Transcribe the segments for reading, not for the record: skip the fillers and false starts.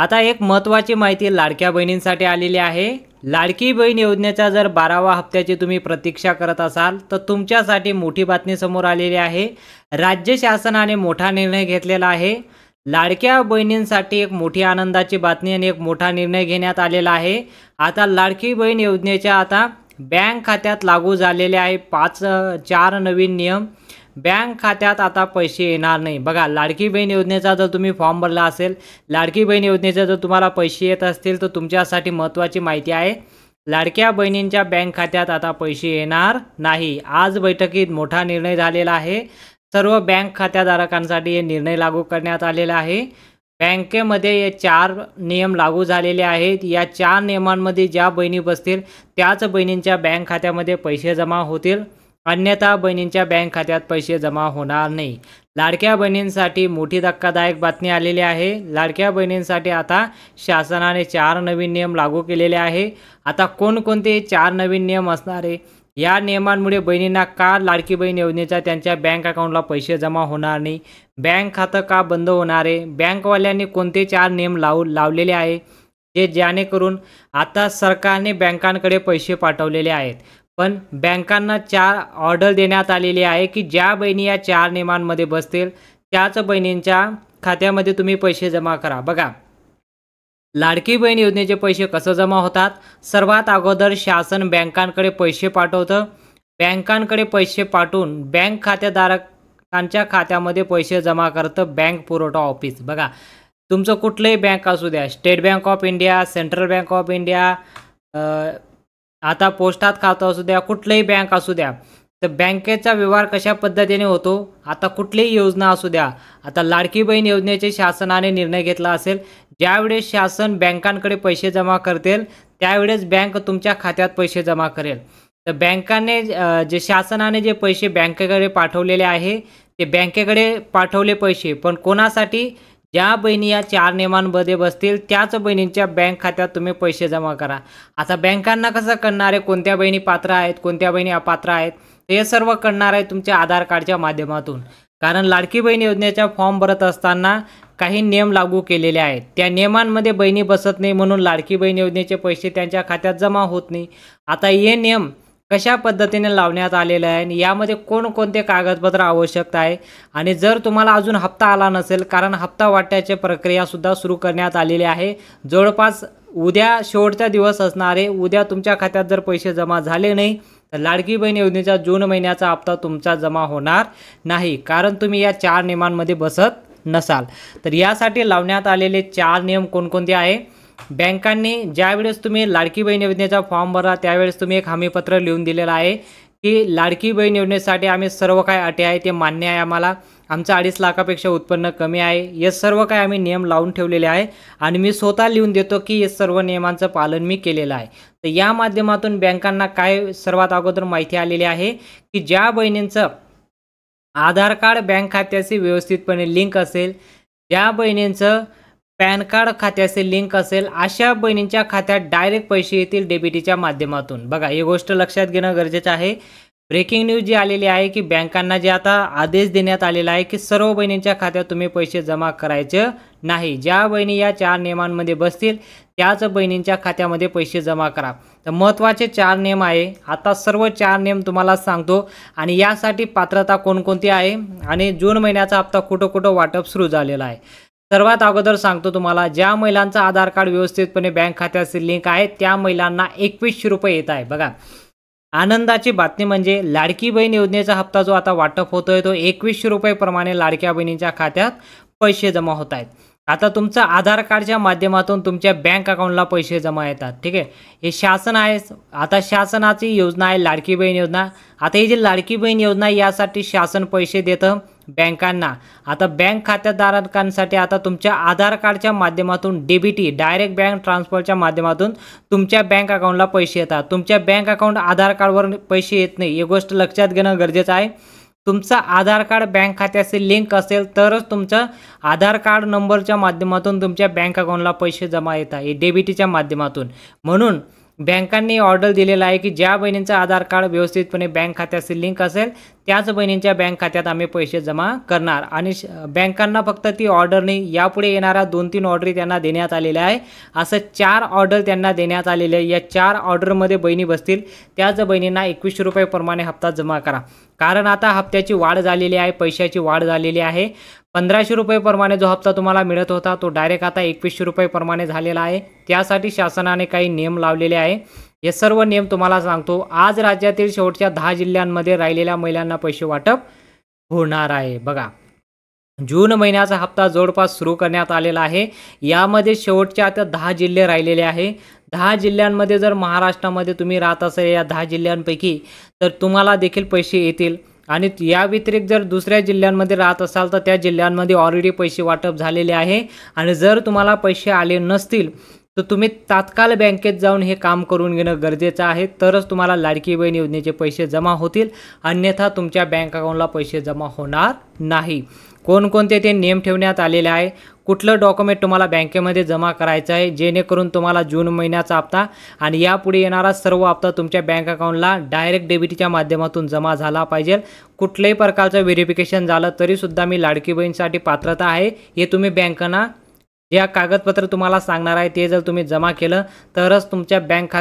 आता एक महत्त्वाची माहिती लाडक्या बहिणींसाठी आलेली आहे। लाडकी बहीण योजनेचा जर 12व्या हप्त्याची तुम्ही प्रतीक्षा करत असाल तर तुमच्यासाठी मोठी बातमी समोर आलेली आहे। राज्य शासनाने मोठा निर्णय घेतलेला आहे। लाडक्या बहिणींसाठी एक मोठी आनंदाची बातमी आणि एक मोठा निर्णय घेण्यात आलेला आहे। आता लाडकी बहीण योजनेच्या आता बँक खात्यात लागू झालेले आहे 4 नवीन नियम। बँक खात्यात आता पैसे येणार नाही। बघा, लाडकी बहीण योजनेचा जर तुम्ही फॉर्म भरला असेल, लाडकी बहीण योजनेचे जर तुम्हाला पैसे येत असतील तर तुमच्यासाठी महत्त्वाची माहिती आहे, लाडक्या बहिणींच्या बँक खात्यात आता पैसे येणार नाही। आज बैठकीत मोठा निर्णय झालेला आहे। सर्व बँक खात्याधारकांसाठी हे निर्णय लागू करण्यात आलेला आहे। बँकेमध्ये हे 4 नियम लागू झालेले आहेत। या 4 नियमांमध्ये ज्या बहिणी बसतील त्याच बहिणींच्या बँक खात्यामध्ये पैसे जमा होतील, अन्यथा बहिणींच्या बँक खात्यात पैसे जमा होणार नाही। लाडक्या बहिणींसाठी मोठी धक्कादायक बातमी आलेली आहे। लाडक्या बहिणींसाठी आता शासनाने 4 नवीन नियम लागू केलेले आहे। आता कोणकोणते 4 नवीन नियम असणार आहे, या नियमांमुळे बहिणींना का लाडकी बहीण योजनेचा त्यांच्या बँक अकाउंटला पैसे जमा होणार नाही, बँक खातं का बंद होणार आहे, बँकवाल्यांनी कोणते 4 नियम लावलेले आहे जे जेणेकरून आता सरकारने बँकांकडे पैसे पाठवलेले आहेत, पण बँकांना 4 ऑर्डर देण्यात आलेली आहे की ज्या बहिणी या 4 नियमांमध्ये बसतील त्याच बहिणींच्या खात्यामध्ये तुम्ही पैसे जमा करा। बघा, लाडकी बहीण योजनेचे पैसे कसं जमा होतात। सर्वात अगोदर शासन बँकांकडे पैसे पाठवतं। बँकांकडे पैसे पाठवून बँक खातेधारकांच्या खात्यामध्ये पैसे जमा करतं बँक पुरवठा ऑफिस। बघा, तुमचं कुठलंही बँक असू द्या, state bank of India, central bank of India, आता पोस्टात खातं असू द्या, कुठलीही बँक असू द्या, तर बँकेचा व्यवहार कशा पद्धतीने होतो, आता कुठलीही योजना असू द्या, आता लाडकी बहीण योजनेचे शासनाने निर्णय घेतला असेल, ज्यावेळेस शासन बँकांकडे पैसे जमा करतील त्यावेळेस बँक तुमच्या खात्यात पैसे जमा करेल। तर बँकाने जे शासनाने जे पैसे बँकेकडे पाठवलेले आहे ते बँकेकडे पाठवले पैसे, पण कोणासाठी, ज्या बहिणी या 4 नियमांमध्ये बसतील त्याच बहिणींच्या बँक खात्यात तुम्ही पैसे जमा करा। आता बँकांना कसं कळणार आहे कोणत्या बहिणी पात्र आहेत, कोणत्या बहिणी अपात्र आहेत, हे सर्व कळणार आहे तुमच्या आधार कार्डच्या माध्यमातून। कारण लाडकी बहीण योजनेचा फॉर्म भरत असताना काही नियम लागू केलेले आहेत, त्या नियमांमध्ये बहिणी बसत नाही म्हणून लाडकी बहीण योजनेचे पैसे त्यांच्या खात्यात जमा होत नाही। आता हे नियम कशा पद्धतीने लावण्यात आलेले आहे आणि यामध्ये कोणकोणते कागदपत्र आवश्यक आहे, आणि जर तुम्हाला अजून हप्ता आला नसेल, कारण हप्ता वाटण्याची प्रक्रियासुद्धा सुरू करण्यात आलेली आहे, जवळपास उद्या शेवटचा दिवस असणार आहे। उद्या तुमच्या खात्यात जर पैसे जमा झाले नाही तर लाडकी बहीण योजनेचा जून महिन्याचा हप्ता तुमचा जमा होणार नाही, कारण तुम्ही या 4 नियमांमध्ये बसत नसाल। तर यासाठी लावण्यात आलेले 4 नियम कोणकोणते आहे, बँकांनी ज्यावेळेस तुम्ही लाडकी बहीण योजनेचा फॉर्म भरा त्यावेळेस तुम्ही एक हमीपत्र लिहून दिलेलं आहे की लाडकी बहीण योजनेसाठी आम्ही सर्व काय अटी आहे ते मान्य आहे, आम्हाला आमचं 2.5 लाखापेक्षा उत्पन्न कमी आहे, हे सर्व काय आम्ही नियम लावून ठेवलेले आहे आणि मी स्वतः लिहून देतो की हे सर्व नियमांचं पालन मी केलेलं आहे। तर या माध्यमातून बँकांना काय सर्वात अगोदर माहिती आलेली आहे की ज्या बहिणींचं आधार कार्ड बँक खात्याशी व्यवस्थितपणे लिंक असेल, ज्या बहिणींचं पॅन कार्ड खात्याचे लिंक असेल, अशा बहिणींच्या खात्यात डायरेक्ट पैसे येतील डेबिटीच्या माध्यमातून। बघा, ही गोष्ट लक्षात घेणं गरजेचं आहे। ब्रेकिंग न्यूज जी आलेली आहे की बँकांना जे आता आदेश देण्यात आलेला आहे की सर्व बहिणींच्या खात्यात तुम्ही पैसे जमा करायचे नाही, ज्या बहिणी या 4 नियमांमध्ये बसतील त्याच बहिणींच्या खात्यामध्ये पैसे जमा करा। तर महत्त्वाचे 4 नियम आहे, आता सर्व 4 नियम तुम्हाला सांगतो आणि यासाठी पात्रता कोणकोणती आहे आणि जून महिन्याचा हप्ता कुठं कुठं वाटप सुरू झालेला आहे। सर्वात अगोदर सांगतो तुम्हाला, ज्या महिलांचा आधार कार्ड व्यवस्थितपणे बँक खात्याचे लिंक आहे त्या महिलांना 2100 रुपये येत आहे। बघा, आनंदाची बातमी म्हणजे लाडकी बहीण योजनेचा हप्ता जो आता वाटप होतोय तो 2100 रुपये प्रमाणे लाडक्या बहिणींच्या खात्यात पैसे जमा होत आहेत। आता तुमचं आधार कार्डच्या माध्यमातून तुमच्या बँक अकाउंटला पैसे जमा येतात, ठीक आहे, हे शासन आहे। आता शासनाची योजना आहे लाडकी बहीण योजना। आता ही जी लाडकी बहीण योजना यासाठी शासन पैसे देतं बँकांना। आता बँक खातेधारकांसाठी आता तुमच्या आधार कार्डच्या माध्यमातून डीबीटी डायरेक्ट बँक ट्रान्सफरच्या माध्यमातून तुमच्या बँक अकाउंटला पैसे येतात। तुमच्या बँक अकाउंट आधार कार्डवर पैसे येत नाही, ही गोष्ट लक्षात घेणं गरजेचं आहे। तुमचा आधार कार्ड बँक खात्याशी लिंक असेल तरच तुमचं आधार कार्ड नंबरच्या माध्यमातून तुमच्या बँक अकाउंटला पैसे जमा येतात, हे डीबीटीच्या माध्यमातून। म्हणून बँकांनी ऑर्डर दिलेला आहे की ज्या बहिणींचं आधार कार्ड व्यवस्थितपणे बँक खात्याशी लिंक असेल त्याच बहिणींच्या बँक खात्यात आम्ही पैसे जमा करणार आणि बँकांना फक्त ती ऑर्डर नाही, यापुढे येणाऱ्या 2-3 ऑर्डरी त्यांना देण्यात आलेल्या आहे. असं 4 ऑर्डर त्यांना देण्यात आलेले आहे. या 4 ऑर्डरमध्ये बहिणी बसतील त्याच बहिणींना 2100 रुपये प्रमाणे हप्ता जमा करा. कारण आता हप्त्याची वाढ झालेली आहे, पैशाची वाढ झालेली आहे. 1500 रुपये प्रमाणे जो हप्ता तुम्हाला मिळत होता तो डायरेक्ट आता 2100 रुपये प्रमाणे झालेला आहे. त्यासाठी शासनाने काही नियम लावलेले आहे. हे सर्व नियम तुम्हाला सांगतो. आज राज्यातील शेवटच्या 10 जिल्ह्यांमध्ये राहिलेल्या महिलांना पैसे वाटप होणार आहे. बघा, जून महिन्याचा हप्ता जवळपास सुरू करण्यात आलेला आहे. यामध्ये शेवटच्या आता 10 जिल्हे राहिलेले आहे. 10 जिल्ह्यांमध्ये जर महाराष्ट्रामध्ये तुम्ही राहत असाल या 10 जिल्ह्यांपैकी तर तुम्हाला देखील पैसे येतील. आणि या व्यतिरिक्त जर दुसऱ्या जिल्ह्यांमध्ये राहत असाल तर त्या जिल्ह्यांमध्ये ऑलरेडी पैसे वाटप झालेले आहे. आणि जर तुम्हाला पैसे आले नसतील तर तुम्ही तात्काळ बँकेत जाऊन हे काम करून घेणं गरजेचं आहे. तरच तुम्हाला लाडकी बहीण योजनेचे पैसे जमा होतील, अन्यथा तुमच्या बँक अकाउंटला पैसे जमा होणार नाही. कोणकोणते ते नियम ठेवण्यात आलेले आहे, कुठलं डॉक्युमेंट तुम्हाला बँकेमध्ये जमा करायचं आहे जेणेकरून तुम्हाला जून महिन्याचा हप्ता आणि यापुढे येणारा सर्व हप्ता तुमच्या बँक अकाउंटला डायरेक्ट डेबिटच्या माध्यमातून जमा झाला पाहिजे. कुठल्याही प्रकारचं व्हेरिफिकेशन झालं तरीसुद्धा मी लाडकी बहीणसाठी पात्रता आहे हे तुम्ही बँकांना या कागदपत्र तुम्हाला सांगणार आहे ते जर तुम्ही जमा केलं तरच तुमच्या बँक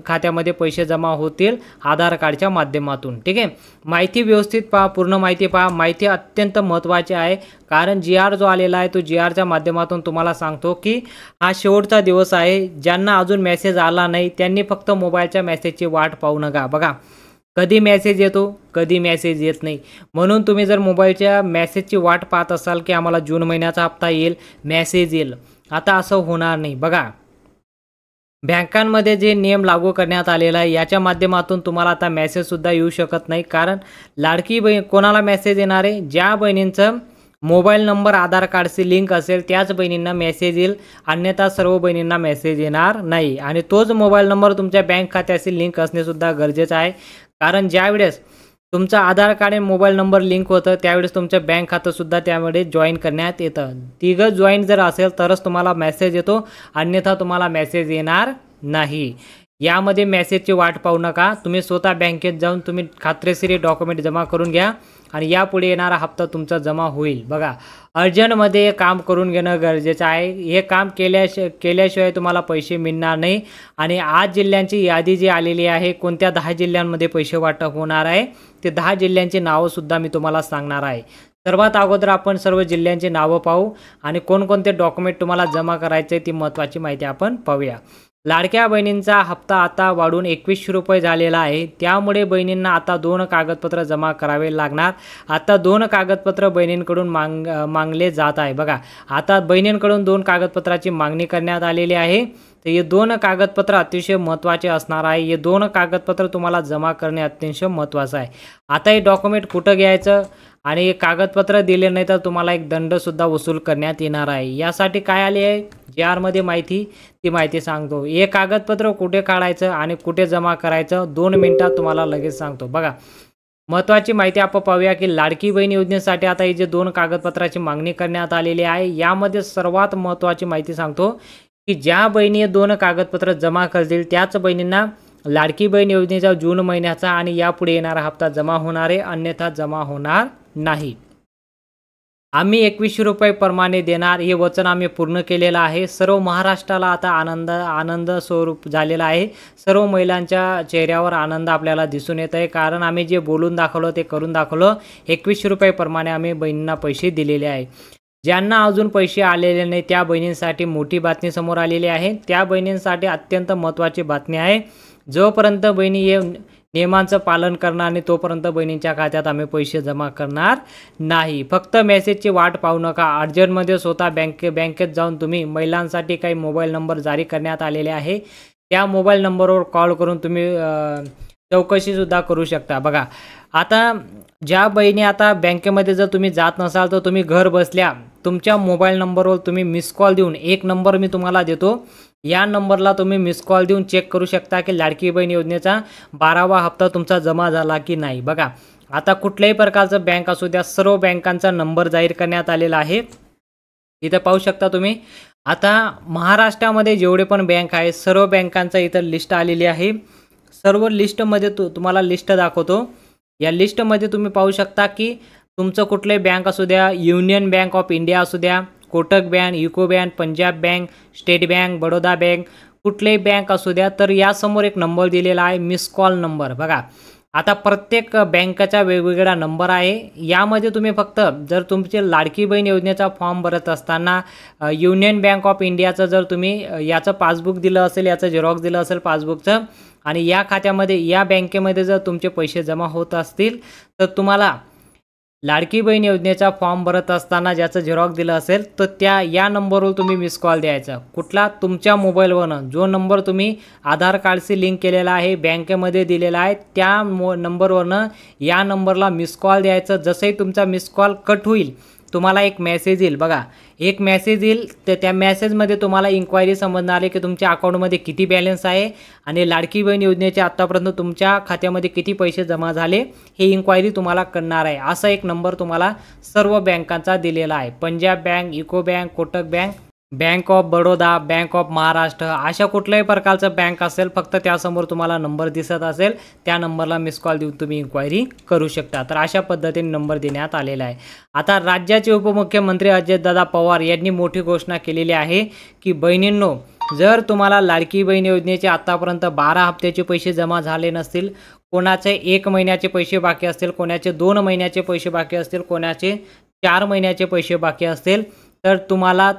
खात्यामध्ये पैसे जमा होतील आधार कार्डच्या माध्यमातून. ठीक आहे, माहिती व्यवस्थित पहा, पूर्ण माहिती पहा. माहिती अत्यंत महत्त्वाची आहे कारण GR जो आलेला आहे तो GRच्या माध्यमातून तुम्हाला सांगतो की हा शेवटचा दिवस आहे. ज्यांना अजून मेसेज आला नाही त्यांनी फक्त मोबाईलच्या मेसेजची वाट पाहू नका. बघा, कधी मेसेज येतो कधी मेसेज येत नाही. म्हणून तुम्ही जर मोबाईलच्या मेसेजची वाट पाहत असाल की आम्हाला जून महिन्याचा हप्ता येईल, मेसेज येईल, आता असं होणार नाही. बघा, बँकांमध्ये जे नियम लागू करण्यात आलेला आहे याच्या माध्यमातून तुम्हाला आता मेसेजसुद्धा येऊ शकत नाही. कारण लाडकी बहीण कोणाला मेसेज येणार आहे, ज्या बहिणींचं मोबाईल नंबर आधार कार्डशी लिंक असेल त्याच बहिणींना मेसेज येईल, अन्यथा सर्व बहिणींना मेसेज येणार नाही. आणि तोच मोबाईल नंबर तुमच्या बँक खात्याशी लिंक असणेसुद्धा गरजेचं आहे. कारण ज्यावेळेस तुमचा आधार कार्ड आणि मोबाईल नंबर लिंक होतं त्यावेळेस तुमचं बँक खातंसुद्धा त्यामध्ये जॉईन करण्यात येतं. तिघं जॉईन जर असेल तरच तुम्हाला मेसेज येतो, अन्यथा तुम्हाला मेसेज येणार नाही. यामध्ये मेसेजची वाट पाहू नका. तुम्ही स्वतः बँकेत जाऊन तुम्ही खात्रीशीर डॉक्युमेंट जमा करून घ्या आणि यापुढे येणारा हप्ता तुमचा जमा होईल. बघा, अर्जंटमध्ये हे काम करून घेणं गरजेचं आहे. हे काम केल्याशिवाय तुम्हाला पैसे मिळणार नाही. आणि आज जिल्ह्यांची यादी जी आलेली आहे, कोणत्या 10 जिल्ह्यांमध्ये पैसे वाटप होणार आहे ते 10 जिल्ह्यांची नावंसुद्धा मी तुम्हाला सांगणार आहे. सर्वात अगोदर आपण सर्व जिल्ह्यांची नावं पाहू आणि कोणकोणते डॉक्युमेंट तुम्हाला जमा करायचे ती महत्त्वाची माहिती आपण पाहूया. लाडक्या बहिणींचा हप्ता आता वाढून 2100 रुपये झालेला आहे. त्यामुळे बहिणींना आता 2 कागदपत्र जमा करावे लागणार. आता 2 कागदपत्र बहिणींकडून मागले जात आहे. बघा, आता बहिणींकडून 2 कागदपत्राची मागणी करण्यात आलेली आहे. तर हे 2 कागदपत्र अतिशय महत्त्वाचे असणार आहे. हे 2 कागदपत्र तुम्हाला जमा करणे अतिशय महत्त्वाचं आहे. आता हे डॉक्युमेंट कुठं घ्यायचं आणि हे कागदपत्र दिले नाही तर तुम्हाला एक दंडसुद्धा वसूल करण्यात येणार आहे. यासाठी काय आले आहे GRमध्ये माहिती, ती माहिती सांगतो. हे कागदपत्र कुठे काढायचं आणि कुठे जमा करायचं 2 मिनिटात तुम्हाला लगेच सांगतो. बघा, महत्त्वाची माहिती आपण पाहूया की लाडकी बहीण योजनेसाठी आता ही जे 2 कागदपत्राची मागणी करण्यात आलेली आहे यामध्ये सर्वात महत्त्वाची माहिती सांगतो की ज्या बहिणी 2 कागदपत्र जमा करतील त्याच बहिणींना लाडकी बहीण योजनेचा जून महिन्याचा आणि यापुढे येणारा हप्ता जमा होणार आहे, अन्यथा जमा होणार नाही. आम्ही 2100 रुपये प्रमाणे देणार हे वचन आम्ही पूर्ण केलेलं आहे. सर्व महाराष्ट्राला आता आनंद स्वरूप झालेला आहे. सर्व महिलांच्या चेहऱ्यावर आनंद आपल्याला दिसून येत आहे कारण आम्ही जे बोलून दाखवलं ते करून दाखवलं. 2100 रुपये प्रमाणे आम्ही बहिणींना पैसे दिलेले आहे. ज्यांना अजून पैसे आलेले नाही त्या बहिणींसाठी मोठी बातमी समोर आलेली आहे. त्या बहिणींसाठी अत्यंत महत्त्वाची बातमी आहे. जोपर्यंत बहिणी हे नियमांचं पालन करणार नाही तोपर्यंत बहिणींच्या खात्यात आम्ही पैसे जमा करणार नाही. फक्त मेसेजची वाट पाहू नका. अर्जंटमध्ये स्वतः बँकेत जाऊन तुम्ही महिलांसाठी काही मोबाईल नंबर जारी करण्यात आलेले आहे त्या मोबाईल नंबरवर कॉल करून तुम्ही चौकशीसुद्धा करू शकता. बघा, आता ज्या बहिणी आता बँकेमध्ये जर तुम्ही जात नसाल तर तुम्ही घर बसल्या तुमच्या मोबाईल नंबरवर तुम्ही मिस कॉल देऊन, एक नंबर मी तुम्हाला देतो, या नंबरला तुम्ही मिस कॉल देऊन चेक करू शकता की लाडकी बहीण योजनेचा 12वा हप्ता तुमचा जमा झाला की नाही. बघा, आता कुठल्याही प्रकारचं बँक असू द्या सर्व बँकांचा नंबर जाहीर करण्यात आलेला आहे. इथं पाहू शकता तुम्ही। आता महाराष्ट्रामध्ये जेवढे पण बँक आहे सर्व बँकांचा इथं लिस्ट आलेली आहे। सर्व लिस्टमध्ये तुम्हाला लिस्ट दाखवतो। या लिस्टमध्ये तुम्ही पाहू शकता की तुमचं कुठले बँक असू द्या, युनियन बँक ऑफ इंडिया असू द्या, Kotak bank, UCO bank, Punjab bank, state bank, Baroda bank, कुठलेही बँक असू द्या, तर यासमोर एक नंबर दिलेला आहे मिस कॉल नंबर। बघा आता प्रत्येक बँकेचा वेगवेगळा नंबर आहे। यामध्ये तुम्ही फक्त जर तुमचे लाडकी बहीण योजनेचा फॉर्म भरत असताना युनियन बँक ऑफ इंडियाचं जर तुम्ही याचं पासबुक दिलं असेल, याचं झेरॉक्स दिलं असेल पासबुकचं, आणि या खात्यामध्ये या बँकेमध्ये जर तुमचे पैसे जमा होत असतील तर तुम्हाला लाडकी बहीण योजनेचा फॉर्म भरत असताना ज्याचं झेरॉक्स दिलं असेल तर या नंबरवर तुम्ही मिस कॉल द्यायचा। कुठला तुमच्या मोबाईलवरनं जो नंबर तुम्ही आधार कार्डशी लिंक केलेला आहे, बँकेमध्ये दिलेला आहे, त्या नंबरवरनं या नंबरला मिस कॉल द्यायचं। जसंही तुमचा मिस कॉल कट होईल तुम्हाला एक मेसेज येईल। बघा एक मेसेज येईल, तर त्या मेसेजमध्ये तुम्हाला इन्क्वायरी समजणार आहे की तुमच्या अकाउंटमध्ये किती बॅलन्स आहे आणि लाडकी बहीण योजनेचे आत्तापर्यंत तुमच्या खात्यामध्ये किती पैसे जमा झाले हे इन्क्वायरी तुम्हाला करणार आहे। असा एक नंबर तुम्हाला सर्व बँकांचा दिलेला आहे। Punjab bank, UCO bank, Kotak bank, bank of Baroda, bank of Maharashtra, अशा कुठल्याही प्रकारचं बँक असेल फक्त त्यासमोर तुम्हाला नंबर दिसत असेल त्या नंबरला मिस कॉल देऊन तुम्ही इन्क्वायरी करू शकता। तर अशा पद्धतीने नंबर देण्यात आलेला आहे। आता राज्याचे उपमुख्यमंत्री अजितदादा पवार यांनी मोठी घोषणा केलेली आहे की बहिणींनो, जर तुम्हाला लाडकी बहीण योजनेचे आतापर्यंत 12 हप्त्याचे पैसे जमा झाले नसतील, कोणाचे 1 महिन्याचे पैसे बाकी असतील, कोणाचे 2 महिन्याचे पैसे बाकी असतील, कोणाचे 4 महिन्याचे पैसे बाकी असतील, तर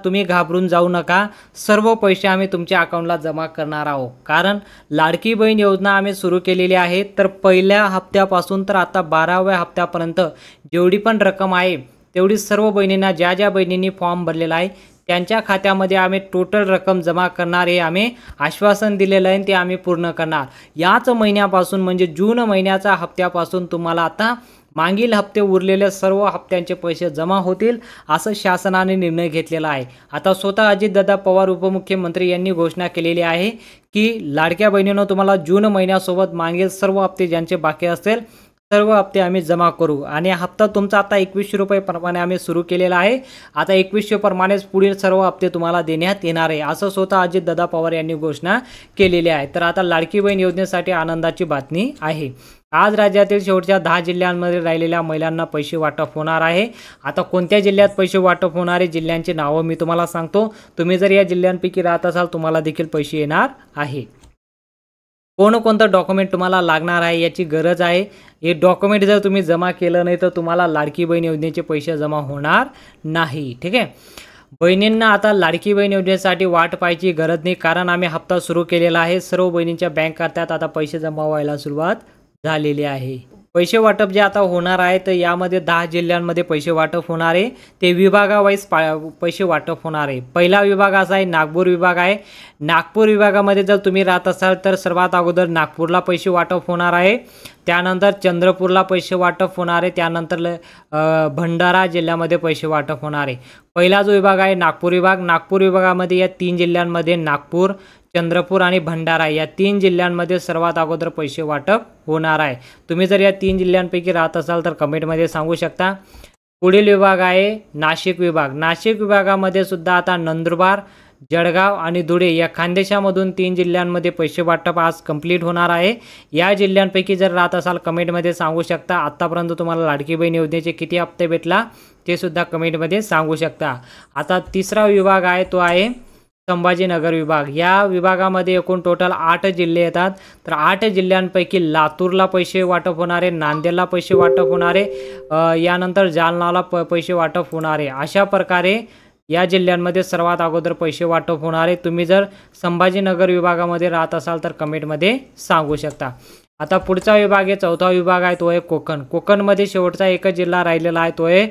तुम्ही घाबरून जाऊ नका। सर्व पैसे आम्ही तुमच्या अकाउंटला जमा करणार आहोत। कारण लाडकी बहीण योजना आम्ही सुरू केलेली आहे, तर पहिल्या हप्त्यापासून तर आता 12व्या हप्त्यापर्यंत जेवढी पण रक्कम आहे तेवढी सर्व बहिणींना, ज्या बहिणींनी फॉर्म भरलेला आहे त्यांच्या खात्यामध्ये आम्ही टोटल रक्कम जमा करणार हे आम्ही आश्वासन दिलेलं आहे, ते आम्ही पूर्ण करणार। याच महिन्यापासून म्हणजे जून महिन्याचा हप्त्यापासून तुम्हाला आता मागील हप्ते उरलेले सर्व हप्त्यांचे पैसे जमा होतील असं शासनाने निर्णय घेतलेला आहे। आता स्वतः अजितदादा पवार उपमुख्यमंत्री यांनी घोषणा केलेली आहे की लाडक्या बहिणींनो, तुम्हाला जून महिन्यासोबत मागील सर्व हप्ते ज्यांचे बाकी असतील सर्व हप्ते आम्ही जमा करू आणि हप्ता तुमचा आता 2100 रुपये प्रमाणे आम्ही सुरू केलेला आहे। आता 2100 प्रमाणेच पुढील सर्व हप्ते तुम्हाला देण्यात येणार आहे असं स्वतः अजितदादा पवार यांनी घोषणा केलेली आहे। तर आता लाडकी बहीण योजनेसाठी आनंदाची बातमी आहे। आज राज्यातील शेवटच्या 10 जिल्ह्यांमध्ये राहिलेल्या महिलांना पैसे वाटप होणार आहे। आता कोणत्या जिल्ह्यात पैसे वाटप होणार आहे जिल्ह्यांची नावं मी तुम्हाला सांगतो। तुम्ही जर या जिल्ह्यांपैकी राहत असाल तुम्हाला देखील पैसे येणार आहे। कोणकोणतं डॉक्युमेंट तुम्हाला लागणार आहे याची गरज आहे। हे डॉक्युमेंट जर तुम्ही जमा केलं नाही तर तुम्हाला लाडकी बहीण योजनेचे पैसे जमा होणार नाही। ठीक आहे, बहिणींना आता लाडकी बहीण योजनेसाठी वाट पाहायची गरज नाही, कारण आम्ही हप्ता सुरू केलेला आहे। सर्व बहिणींच्या बँक खात्यात आता पैसे जमा व्हायला सुरुवात झालेली आहे। पैसे वाटप जे आता होणार आहे तर यामध्ये 10 जिल्ह्यांमध्ये पैसे वाटप होणार आहे। ते विभागावाईज पैसे वाटप होणार आहे। पहिला विभाग असा आहे नागपूर विभाग आहे। नागपूर विभागामध्ये जर तुम्ही राहत असाल तर सर्वात अगोदर नागपूरला पैसे वाटप होणार आहे, त्यानंतर चंद्रपूरला पैसे वाटप होणार आहे, त्यानंतर भंडारा जिल्ह्यामध्ये पैसे वाटप होणार आहे। पहिला जो विभाग आहे नागपूर विभाग, नागपूर विभागामध्ये या 3 जिल्ह्यांमध्ये नागपूर, चंद्रपूर आणि भंडारा या 3 जिल्ह्यांमध्ये सर्वात अगोदर पैसे वाटप होणार आहे। तुम्ही जर या 3 जिल्ह्यांपैकी राहत असाल तर कमेंटमध्ये सांगू शकता। पुढील विभाग आहे नाशिक विभाग। नाशिक विभागामध्ये सुद्धा आता नंदुरबार, जळगाव आणि धुळे या खानदेशामधून 3 जिल्ह्यांमध्ये पैसे वाटप आज कंप्लीट होणार आहे। या जिल्ह्यांपैकी जर राहत असाल कमेंटमध्ये सांगू शकता। आतापर्यंत तुम्हाला लाडकी बहीण योजनेचे किती हप्ते भेटला ते सुद्धा कमेंटमध्ये सांगू शकता। आता तिसरा विभाग आहे तो आहे संभाजीनगर विभाग। या विभागामध्ये एकूण टोटल 8 जिल्हे येतात, तर 8 जिल्ह्यांपैकी लातूरला पैसे वाटप होणारे, नांदेडला पैसे वाटप होणारे, यानंतर जालनाला पैसे वाटप होणारे। अशा प्रकारे या जिल्ह्यांमध्ये सर्वात अगोदर पैसे वाटप होणारे। तुम्ही जर संभाजीनगर विभागामध्ये राहत असाल तर कमेंटमध्ये सांगू शकता। आता पुढचा विभाग आहे, चौथा विभाग आहे तो आहे कोकण। कोकणमध्ये शेवटचा एकच जिल्हा राहिलेला आहे तो आहे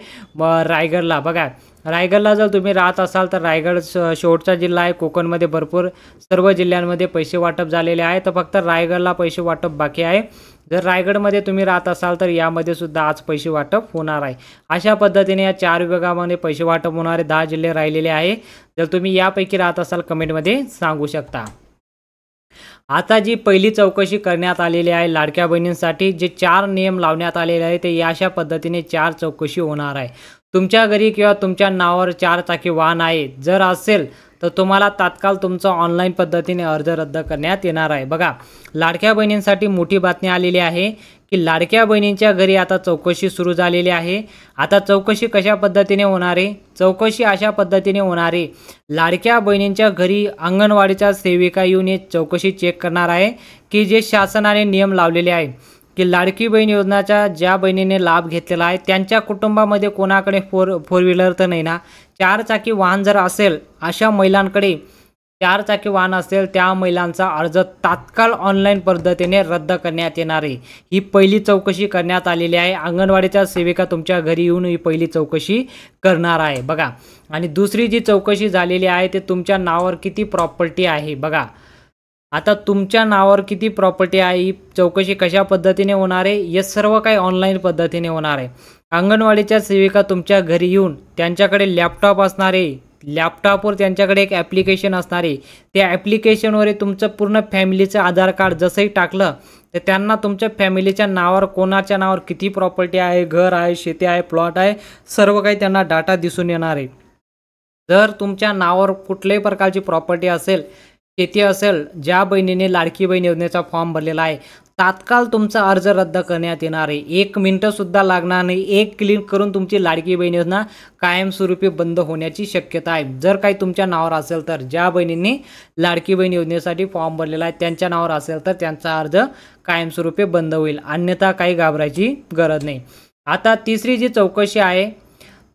रायगडला। बघा रायगडला जर तुम्ही राहत असाल तर रायगड शेवटचा जिल्हा आहे। कोकणमध्ये भरपूर सर्व जिल्ह्यांमध्ये पैसे वाटप झालेले आहे, तर फक्त रायगडला पैसे वाटप बाकी आहे। जर रायगडमध्ये तुम्ही राहत असाल तर यामध्ये सुद्धा आज पैसे वाटप होणार आहे। अशा पद्धतीने या 4 विभागामध्ये पैसे वाटप होणारे 10 जिल्हे राहिलेले आहे। जर तुम्ही यापैकी राहत असाल कमेंटमध्ये सांगू शकता। आता जी पहिली चौकशी करण्यात आलेली आहे लाडक्या बहिणींसाठी जे 4 नियम लावण्यात आलेले आहे ते अशा पद्धतीने 4 चौकशी होणार आहे। तुमच्या घरी किंवा तुमच्या नावावर 4 चाकी वाहन आहे जर असेल तर तुम्हाला तात्काळ तुमचं ऑनलाईन पद्धतीने अर्ज रद्द करण्यात येणार आहे. बघा, लाडक्या बहिणींसाठी मोठी बातमी आलेली आहे की लाडक्या बहिणींच्या घरी आता चौकशी सुरू झालेली आहे. आता चौकशी कशा पद्धतीने होणार आहे? चौकशी अशा पद्धतीने होणार आहे, लाडक्या बहिणींच्या घरी अंगणवाडीच्या सेविका येऊन ही चौकशी चेक करणार आहे की जे शासनाने नियम लावलेले आहे की लाडकी बहीण योजनाचा ज्या बहिणीने लाभ घेतलेला आहे त्यांच्या कुटुंबामध्ये कोणाकडे फोर व्हीलर तर नाही ना, 4 चाकी वाहन जर असेल अशा महिलांकडे 4 चाकी वाहन असेल त्या महिलांचा अर्ज तात्काळ ऑनलाईन पद्धतीने रद्द करण्यात येणार आहे. ही पहिली चौकशी करण्यात आलेली आहे. अंगणवाडीच्या सेविका तुमच्या घरी येऊन ही पहिली चौकशी करणार आहे. बघा, आणि दुसरी जी चौकशी झालेली आहे ते तुमच्या नावावर किती प्रॉपर्टी आहे. बघा, आता तुमच्या नावावर किती प्रॉपर्टी आहे ही चौकशी कशा पद्धतीने होणार आहे? हे सर्व काही ऑनलाईन पद्धतीने होणार आहे. अंगणवाडीच्या सेविका तुमच्या घरी येऊन त्यांच्याकडे लॅपटॉप असणार आहे. लॅपटॉपवर त्यांच्याकडे एक ॲप्लिकेशन असणार आहे. त्या ॲप्लिकेशनवर तुमचं पूर्ण फॅमिलीचं आधार कार्ड जसंही टाकलं तर त्यांना तुमच्या फॅमिलीच्या नावावर कोणाच्या नावावर किती प्रॉपर्टी आहे, घर आहे, शेती आहे, प्लॉट आहे, सर्व काही त्यांना डाटा दिसून येणार आहे. जर तुमच्या नावावर कुठल्याही प्रकारची प्रॉपर्टी असेल, शेती असेल, ज्या बहिणीने लाडकी बहीण योजनेचा फॉर्म भरलेला आहे तात्काळ तुमचा अर्ज रद्द करण्यात येणार आहे. 1 मिनिटंसुद्धा लागणार नाही. एक क्लिक करून तुमची लाडकी बहीण योजना कायमस्वरूपी बंद होण्याची शक्यता आहे. जर काही तुमच्या नावावर असेल तर, ज्या बहिणींनी लाडकी बहीण योजनेसाठी फॉर्म भरलेला आहे त्यांच्या नावावर असेल तर त्यांचा अर्ज कायमस्वरूपी बंद होईल, अन्यथा काही घाबरायची गरज नाही. आता तिसरी जी चौकशी आहे,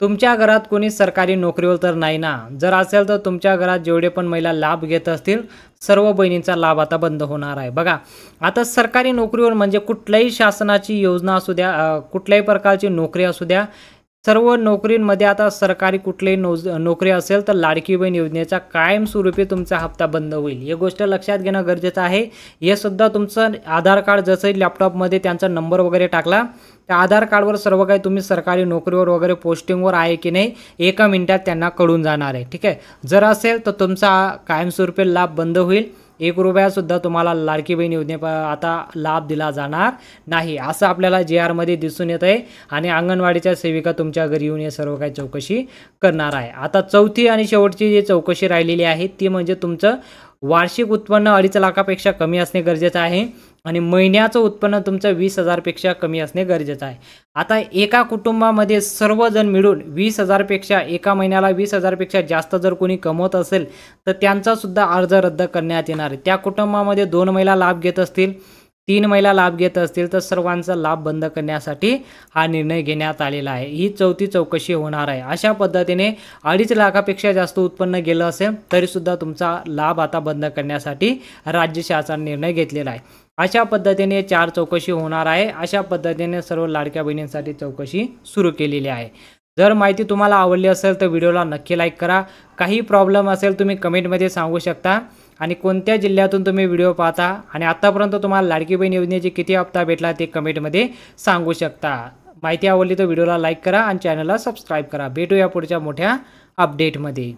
तुमच्या घरात कोणी सरकारी नोकरीवर तर नाही ना? जर असेल तर तुमच्या घरात जेवढे पण महिला लाभ घेत असतील सर्व बहिणींचा लाभ आता बंद होणार आहे. बघा, आता सरकारी नोकरीवर म्हणजे कुठल्याही शासनाची योजना असू द्या, कुठल्याही प्रकारची नोकरी असू द्या, सर्व नोकरींमध्ये आता सरकारी कुठलीही नोकरी असेल तर लाडकी बहीण योजनेचा कायमस्वरूपी तुमचा हप्ता बंद होईल. ही गोष्ट लक्षात घेणं गरजेचं आहे. हे सुद्धा तुमचं आधार कार्ड जसं लॅपटॉपमध्ये त्यांचा नंबर वगैरे टाकला त्या आधार कार्डवर सर्व काही तुम्ही सरकारी नोकरीवर वगैरे पोस्टिंगवर आहे की नाही 1 मिनिटात त्यांना कळून जाणार आहे. ठीक आहे, जर असेल तर तुमचा कायमस्वरूपी लाभ बंद होईल. 1 रुपयासुद्धा तुम्हाला लाडकी बहीण योजने आता लाभ दिला जाणार नाही, असं आपल्याला JRमध्ये दिसून येत आहे. आणि अंगणवाडीच्या सेविका तुमच्या घरी येऊन हे सर्व काही चौकशी करणार आहे. आता चौथी आणि शेवटची जी चौकशी राहिलेली आहे ती म्हणजे तुमचं वार्षिक उत्पन्न 2.5 लाखापेक्षा कमी असणे गरजेचं आहे आणि महिन्याचं उत्पन्न तुमचं 20,000 पेक्षा कमी असणे गरजेचं आहे. आता एका कुटुंबामध्ये सर्वजण मिळून 20,000 पेक्षा, एका महिन्याला 20,000 पेक्षा जास्त जर कोणी कमवत असेल तर त्यांचा सुद्धा अर्ज रद्द करण्यात येणार आहे. त्या कुटुंबामध्ये 2 महिला लाभ घेत असतील, 3 महिला लाभ घेत असतील तर सर्वांचा लाभ बंद करण्यासाठी हा निर्णय घेण्यात आलेला आहे. ही चौथी चौकशी होणार आहे. अशा पद्धतीने 2.5 लाखापेक्षा जास्त उत्पन्न गेलं असेल तरीसुद्धा तुमचा लाभ आता बंद करण्यासाठी राज्य शासनाने निर्णय घेतलेला आहे. अशा पद्धतीने 4 चौकशी होणार आहे. अशा पद्धतीने सर्व लाडक्या बहिणींसाठी चौकशी सुरू केलेली आहे. जर माहिती तुम्हाला आवडली असेल तर व्हिडिओला नक्की लाईक करा. काही प्रॉब्लेम असेल तुम्ही कमेंटमध्ये सांगू शकता. आणि कोणत्या जिल्ह्यातून तुम्ही व्हिडिओ पाहता आणि आतापर्यंत तुम्हाला लाडकी बहीण योजनेची किती हप्ता भेटला ते कमेंटमध्ये सांगू शकता. माहिती आवडली तर व्हिडिओला लाईक करा आणि चॅनलला सबस्क्राईब करा. भेटूया पुढच्या मोठ्या अपडेटमध्ये.